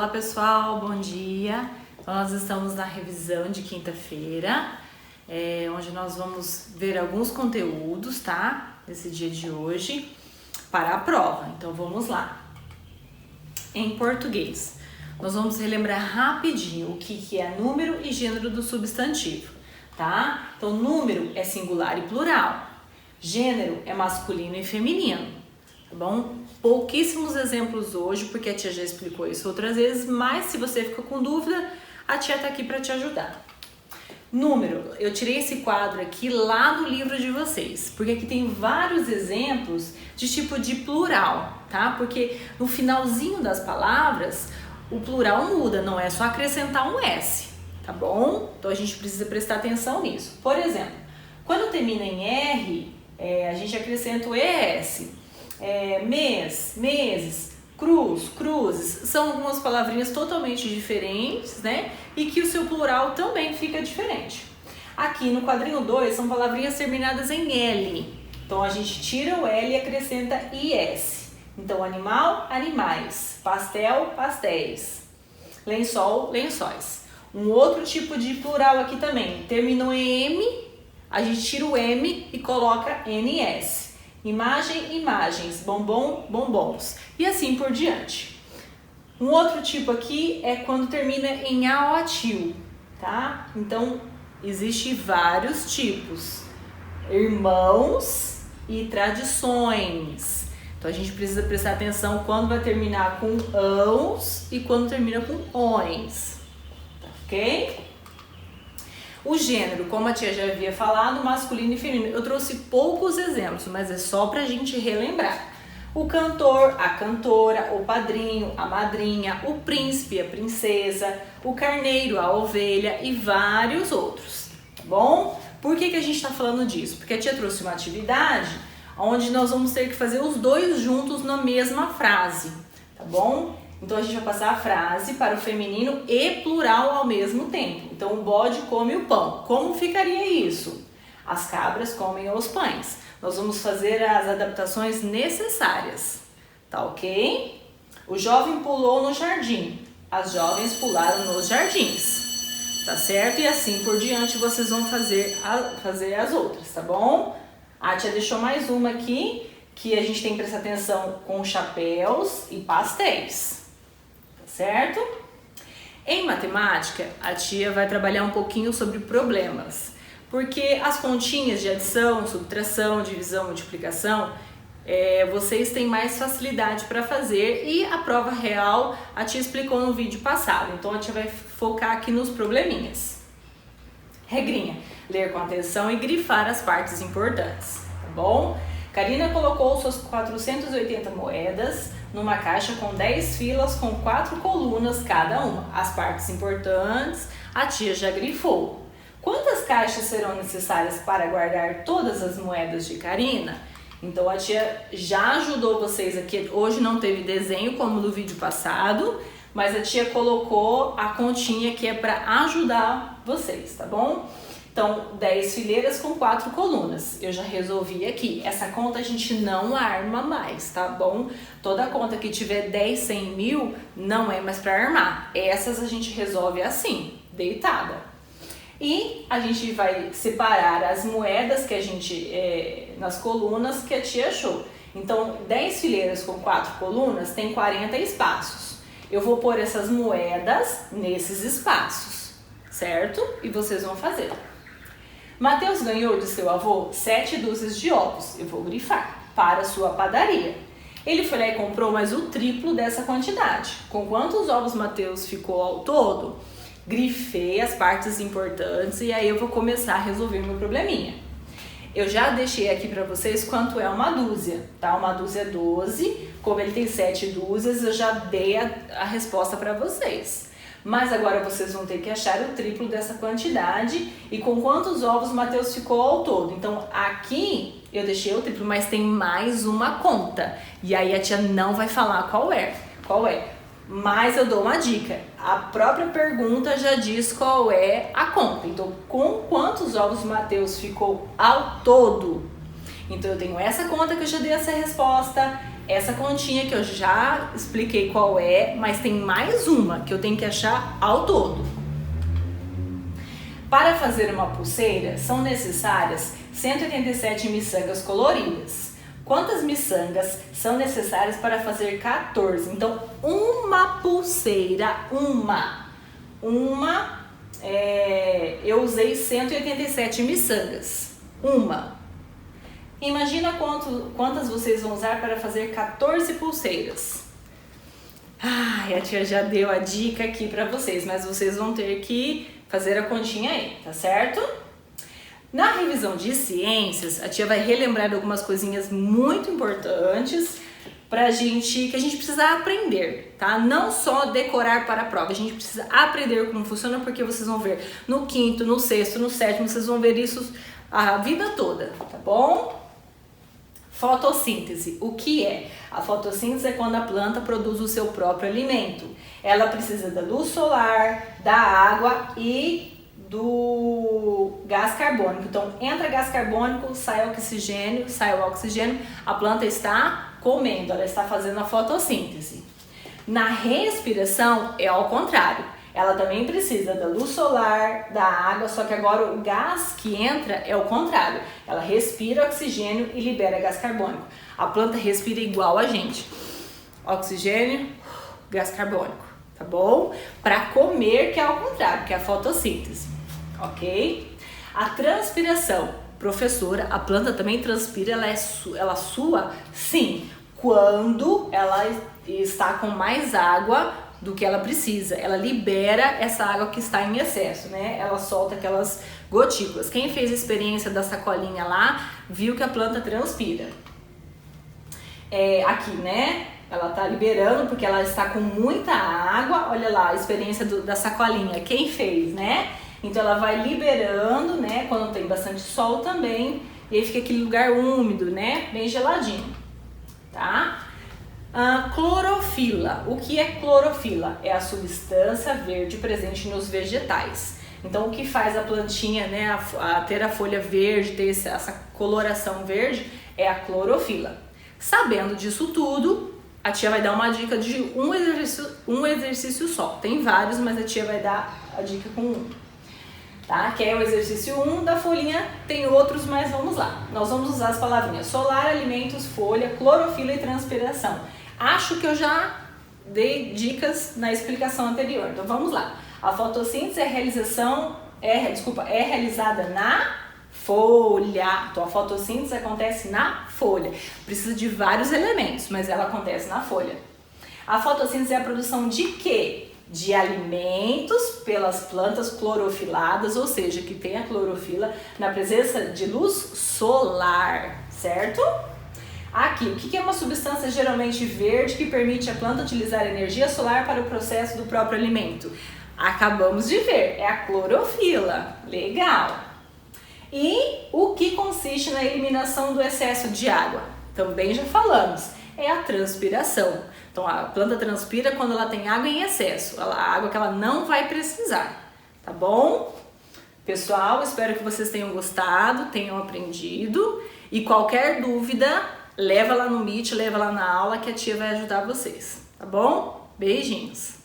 Olá pessoal, bom dia. Então, nós estamos na revisão de quinta-feira, onde nós vamos ver alguns conteúdos, tá? Nesse dia de hoje, para a prova. Então vamos lá. Em português, nós vamos relembrar rapidinho o que é número e gênero do substantivo, tá? Então número é singular e plural, gênero é masculino e feminino, tá bom? Pouquíssimos exemplos hoje, porque a tia já explicou isso outras vezes, mas se você ficou com dúvida, a tia tá aqui para te ajudar. Número, eu tirei esse quadro aqui lá do livro de vocês, porque aqui tem vários exemplos de tipo de plural, tá? Porque no finalzinho das palavras, o plural muda, não é só acrescentar um S, tá bom? Então a gente precisa prestar atenção nisso. Por exemplo, quando termina em R, a gente acrescenta o ES. Mês, meses, cruz, cruzes, são algumas palavrinhas totalmente diferentes, né? E que o seu plural também fica diferente. Aqui no quadrinho 2 são palavrinhas terminadas em L. Então a gente tira o L e acrescenta IS. Então animal, animais, pastel, pastéis, lençol, lençóis. Um outro tipo de plural aqui também, terminou em M, a gente tira o M e coloca NS. Imagem, imagens, bombom, bombons e assim por diante. Um outro tipo aqui é quando termina em AOTIL, tá? Então, existe vários tipos. Irmãos e tradições. Então, a gente precisa prestar atenção quando vai terminar com ãos e quando termina com ões, tá, ok? O gênero, como a tia já havia falado, masculino e feminino. Eu trouxe poucos exemplos, mas é só pra gente relembrar. O cantor, a cantora, o padrinho, a madrinha, o príncipe, a princesa, o carneiro, a ovelha e vários outros, tá bom? Por que a gente tá falando disso? Porque a tia trouxe uma atividade onde nós vamos ter que fazer os dois juntos na mesma frase, tá bom? Então a gente vai passar a frase para o feminino e plural ao mesmo tempo. Então o bode come o pão. Como ficaria isso? As cabras comem os pães. Nós vamos fazer as adaptações necessárias, tá ok? O jovem pulou no jardim. As jovens pularam nos jardins, tá certo? E assim por diante vocês vão fazer as outras, tá bom? A tia deixou mais uma aqui, que a gente tem que prestar atenção com chapéus e pastéis. Certo? Em matemática, a tia vai trabalhar um pouquinho sobre problemas, porque as continhas de adição, subtração, divisão, multiplicação, vocês têm mais facilidade para fazer e a prova real a tia explicou no vídeo passado, então a tia vai focar aqui nos probleminhas. Regrinha, ler com atenção e grifar as partes importantes, tá bom? Karina colocou suas 480 moedas numa caixa com 10 filas com 4 colunas cada uma. As partes importantes a tia já grifou. Quantas caixas serão necessárias para guardar todas as moedas de Karina? Então a tia já ajudou vocês aqui. Hoje não teve desenho como no vídeo passado, mas a tia colocou a continha que é para ajudar vocês, tá bom? Então, 10 fileiras com 4 colunas. Eu já resolvi aqui. Essa conta a gente não arma mais, tá bom? Toda conta que tiver 10, 100 mil, não é mais para armar. Essas a gente resolve assim, deitada. E a gente vai separar as moedas que a gente, nas colunas que a tia achou. Então, 10 fileiras com 4 colunas tem 40 espaços. Eu vou pôr essas moedas nesses espaços, certo? E vocês vão fazer. Mateus ganhou de seu avô 7 dúzias de ovos, eu vou grifar, para sua padaria. Ele foi lá e comprou mais o triplo dessa quantidade. Com quantos ovos Mateus ficou ao todo? Grifei as partes importantes e aí eu vou começar a resolver meu probleminha. Eu já deixei aqui para vocês quanto é uma dúzia, tá? Uma dúzia é 12, como ele tem 7 dúzias, eu já dei a resposta para vocês. Mas agora vocês vão ter que achar o triplo dessa quantidade e com quantos ovos Mateus ficou ao todo. Então aqui eu deixei o triplo, mas tem mais uma conta. E aí a tia não vai falar qual é. Mas eu dou uma dica. A própria pergunta já diz qual é a conta. Então com quantos ovos Mateus ficou ao todo? Então eu tenho essa conta que eu já dei essa resposta, essa continha que eu já expliquei qual é, mas tem mais uma que eu tenho que achar ao todo. Para fazer uma pulseira, são necessárias 187 miçangas coloridas. Quantas miçangas são necessárias para fazer 14? Então, uma pulseira, eu usei 187 miçangas. Uma. Imagina quantas vocês vão usar para fazer 14 pulseiras. Ai, a tia já deu a dica aqui para vocês, mas vocês vão ter que fazer a continha aí, tá certo? Na revisão de ciências, a tia vai relembrar algumas coisinhas muito importantes que a gente precisa aprender, tá? Não só decorar para a prova, a gente precisa aprender como funciona, porque vocês vão ver no quinto, no sexto, no sétimo, vocês vão ver isso a vida toda, tá bom? Fotossíntese. O que é? A fotossíntese é quando a planta produz o seu próprio alimento. Ela precisa da luz solar, da água e do gás carbônico. Então, entra gás carbônico, sai o oxigênio, a planta está comendo, ela está fazendo a fotossíntese. Na respiração é ao contrário. Ela também precisa da luz solar, da água, só que agora o gás que entra é o contrário. Ela respira oxigênio e libera gás carbônico. A planta respira igual a gente. Oxigênio, gás carbônico, tá bom? Para comer, que é ao contrário, que é a fotossíntese, ok? A transpiração. Professora, a planta também transpira, ela sua? Sim, quando ela está com mais água do que ela precisa. Ela libera essa água que está em excesso, né? Ela solta aquelas gotículas. Quem fez a experiência da sacolinha lá, viu que a planta transpira. Aqui, né? Ela tá liberando porque ela está com muita água. Olha lá a experiência da sacolinha. Quem fez, né? Então ela vai liberando, né? Quando tem bastante sol também. E aí fica aquele lugar úmido, né? Bem geladinho, tá? Clorofila. O que é clorofila? É a substância verde presente nos vegetais. Então, o que faz a plantinha, né, ter a folha verde, ter essa coloração verde, é a clorofila. Sabendo disso tudo, a tia vai dar uma dica de um exercício só. Tem vários, mas a tia vai dar a dica com um. Tá? Que é o exercício 1 da folhinha, tem outros, mas vamos lá. Nós vamos usar as palavrinhas solar, alimentos, folha, clorofila e transpiração. Acho que eu já dei dicas na explicação anterior, então vamos lá. A fotossíntese é realizada na folha. Então a fotossíntese acontece na folha. Precisa de vários elementos, mas ela acontece na folha. A fotossíntese é a produção de quê? De alimentos pelas plantas clorofiladas, ou seja, que tem a clorofila na presença de luz solar, certo? Aqui, o que é uma substância geralmente verde que permite a planta utilizar energia solar para o processo do próprio alimento? Acabamos de ver, é a clorofila. Legal! E o que consiste na eliminação do excesso de água? Também já falamos, é a transpiração. Então a planta transpira quando ela tem água em excesso, a água que ela não vai precisar, tá bom? Pessoal, espero que vocês tenham gostado, tenham aprendido e qualquer dúvida, leva lá no Meet, leva lá na aula que a tia vai ajudar vocês, tá bom? Beijinhos!